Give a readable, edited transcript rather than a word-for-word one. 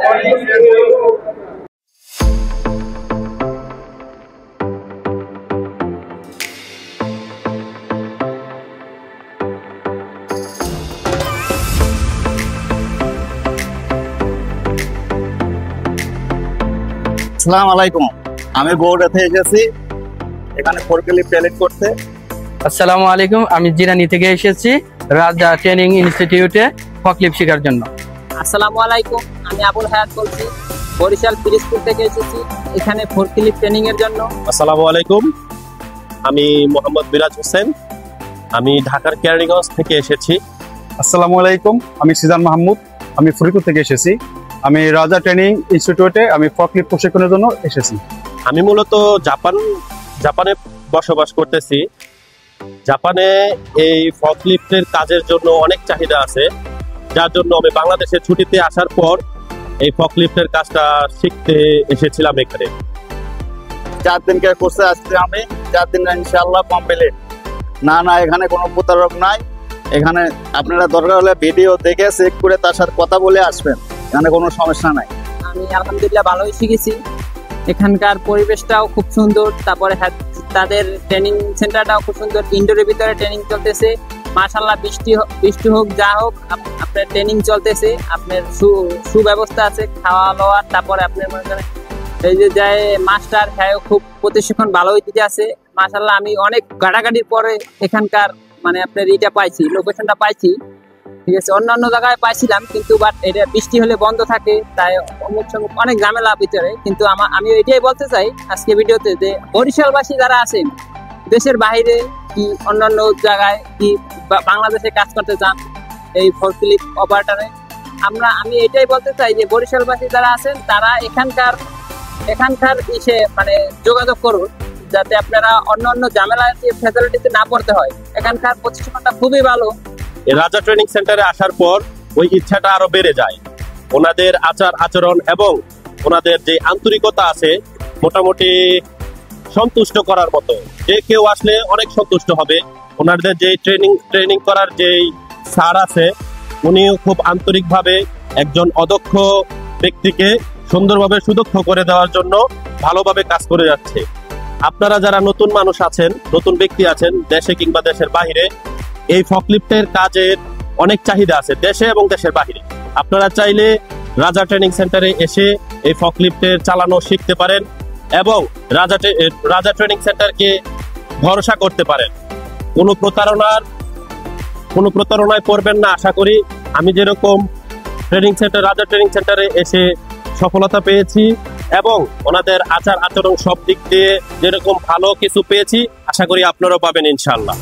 আসসালামু আলাইকুম, আমি বগুড়া থেকে এসেছি এখানে ফোরক্লিফট ট্রেনিং করতে। আসসালামু আলাইকুম, আমি জিরানি থেকে এসেছি রাজা ট্রেনিং ইনস্টিটিউটে ফকলিফট শেখার জন্য। আসসালামু আলাইকুম, আমি আবুল হায়াত বলছি, বরিশাল পিরিজপুর থেকে এসেছি এখানে ফোরক্লিফট ট্রেনিং এর জন্য। আসসালামু আলাইকুম, আমি মোহাম্মদ বিরাজ হোসেন, আমি ঢাকার কেরানীগঞ্জ থেকে এসেছি। আসসালামু আলাইকুম, আমি সিজান মাহমুদ, আমি ফরিদপুর থেকে এসেছি। আমি রাজা ট্রেনিং ইনস্টিটিউটে আমি ফকলিফট প্রশিক্ষণের জন্য এসেছি। আমি মূলত জাপানে বসবাস করতেছি। জাপানে এই ফকলিফটের কাজের জন্য অনেক চাহিদা আছে, যার জন্য আমি বাংলাদেশে ছুটিতে আসার পর এই ফকলিফটের কাজটা শিখতে এসেছিলাম এখানে। 4 দিনকার কোর্সে আসছি আমি, 4 দিন ইনশাআল্লাহ কমপ্লিট। না, এখানে কোনো প্রতারক নাই। এখানে আপনারা দরকার হলে ভিডিও দেখে চেক করে তার সাথে কথা বলে আসবেন, এখানে কোনো সমস্যা নাই। আমি আলহামদুলিল্লাহ ভালোই শিখেছি, এখানকার পরিবেশটাও খুব সুন্দর, তারপরে তাদের ট্রেনিং সেন্টারটাও খুব সুন্দর। ইনডোরের ভিতরে ট্রেনিং চলতেছে, মাশাআল্লাহ। বৃষ্টি হোক যা হোক, আপনার ট্রেনিং চলতেছে, আপনার সুব্যবস্থা আছে খাওয়া দাওয়ার। তারপরে আপনার মনে করেন এই যে যায় মাস্টার, হ্যাঁ খুব প্রশিক্ষণ ভালোই দিতে আছে মাশাআল্লাহ। আমি অনেক গাড়াগাড়ির পরে এখানকার মানে আপনার ইটা পাইছি, লোকেশনটা পাইছি, ঠিক আছে। অন্যান্য জায়গায় পাইছিলাম, কিন্তু বাট এটা বৃষ্টি হলে বন্ধ থাকে, তাই অমুক সমুক অনেক ঝামেলা ভিতরে। কিন্তু আমি এটাই বলতে চাই আজকে ভিডিওতে যে বরিশালবাসী যারা আছেন, দেশের বাইরে কি অন্যান্য জায়গায় কি বাংলাদেশে কাজ করতে চান এই ফোরক্লিফট অপারেটরে, আমি এটাই বলতে চাই যে বরিশালবাসী যারা আছেন তারা এখানকার ইসে মানে যোগাযোগ করুন, যাতে আপনারা অন্য ঝামেলা ফ্যাসিলিটিতে না পড়তে হয়। এখানকার প্রতিষ্ঠানটা খুবই ভালো। রাজা ট্রেনিং সেন্টারে আসার পর ওই ইচ্ছাটা আরো বেড়ে যায়। ওনাদের আচার আচরণ এবং ওনাদের যে আন্তরিকতা আছে মোটামুটি সন্তুষ্ট করার মতো। যে কেউ আসলে অনেক সন্তুষ্ট হবে। ওনাদের যে ট্রেনিং করার যে স্যার আছে, উনিও খুব আন্তরিকভাবে একজন অদক্ষ ব্যক্তিকে সুন্দরভাবে সুদক্ষ করে দেওয়ার জন্য ভালোভাবে কাজ করে যাচ্ছে। আপনারা যারা নতুন মানুষ আছেন, নতুন ব্যক্তি আছেন দেশে কিংবা দেশের বাহিরে, এই ফকলিফটের কাজের অনেক চাহিদা আছে দেশে এবং দেশের বাহিরে। আপনারা চাইলে রাজা ট্রেনিং সেন্টারে এসে এই ফকলিফটের চালানো শিখতে পারেন এবং রাজা ট্রেনিং সেন্টারকে ভরসা করতে পারেন। কোনো প্রতারণায় পড়বেন না আশা করি। আমি যেরকম রাজা ট্রেনিং সেন্টারে এসে সফলতা পেয়েছি এবং ওনাদের আচার আচরণ সব দিক দিয়ে যেরকম ভালো কিছু পেয়েছি, আশা করি আপনারাও পাবেন ইনশাআল্লাহ।